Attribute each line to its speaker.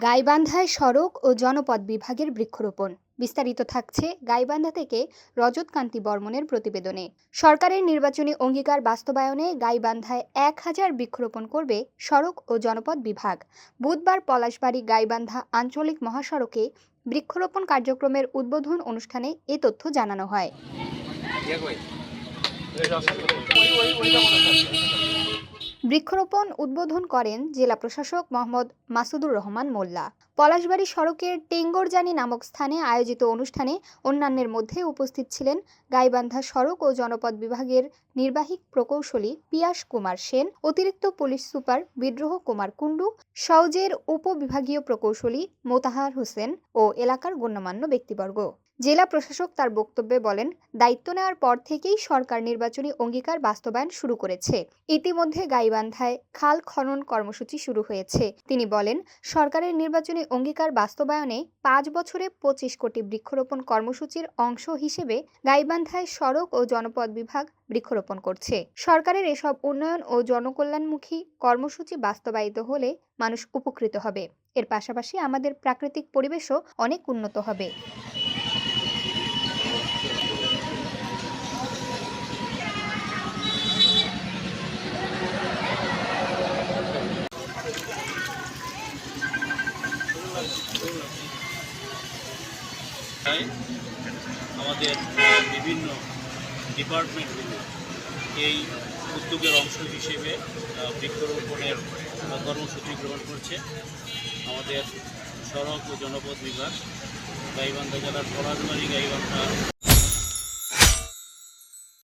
Speaker 1: গাইবান্ধায় সড়ক ও জনপথ বিভাগের বৃক্ষরোপণ। বিস্তারিত থাকছে গাইবান্ধা থেকে রজত কান্তি বর্মনের প্রতিবেদনে। সরকারের নির্বাচনী অঙ্গীকার বাস্তবায়নে গাইবান্ধায় 1000 বৃক্ষরোপণ করবে সড়ক ও জনপথ বিভাগ। বুধবার পলাশবাড়ী গাইবান্ধা আঞ্চলিক মহাসড়কে বৃক্ষরোপণ কার্যক্রমের উদ্বোধন অনুষ্ঠানে এ তথ্য জানানো হয়। বৃক্ষরোপণ উদ্বোধন করেন জেলা প্রশাসক মোহাম্মদ মাসুদুর রহমান মোল্লা। পলাশবাড়ী সড়কের টেঙ্গরজানি নামক স্থানে আয়োজিত অনুষ্ঠানে অন্যান্যের মধ্যে উপস্থিত ছিলেন গাইবান্ধা সড়ক ও জনপথ বিভাগের নির্বাহী প্রকৌশলী পিয়াস কুমার সেন, অতিরিক্ত পুলিশ সুপার বিদ্রোহ কুমার কুণ্ডু, সওজের উপবিভাগীয় প্রকৌশলী মোতাহার হোসেন ও এলাকার গণ্যমান্য ব্যক্তিবর্গ। জেলা প্রশাসক তার বক্তব্যে বলেন, দায়িত্ব নেওয়ার পর থেকেই সরকার নির্বাচনী অঙ্গীকার বাস্তবায়ন শুরু করেছে। ইতিমধ্যে গাইবান্ধায় খাল খনন কর্মসূচি শুরু হয়েছে। তিনি বলেন, সরকারের নির্বাচনী অঙ্গীকার বাস্তবায়নে 5 বছরে 25 কোটি বৃক্ষরোপণ কর্মসূচির অংশ হিসেবে গাইবান্ধায় সড়ক ও জনপথ বিভাগ বৃক্ষরোপণ করছে। সরকারের এসব উন্নয়ন ও জনকল্যাণমুখী কর্মসূচি বাস্তবায়িত হলে মানুষ উপকৃত হবে। এর পাশাপাশি আমাদের প্রাকৃতিক পরিবেশও অনেক উন্নত হবে।
Speaker 2: আমাদের বিভিন্ন ডিপার্টমেন্টগুলো এই উদ্যোগের অংশ হিসেবে বৃক্ষরোপণের কর্মসূচি গ্রহণ করছে। আমাদের সড়ক ও জনপথ বিভাগ গাইবান্ধা জেলার পলাশবাড়ী গাইবান্ধা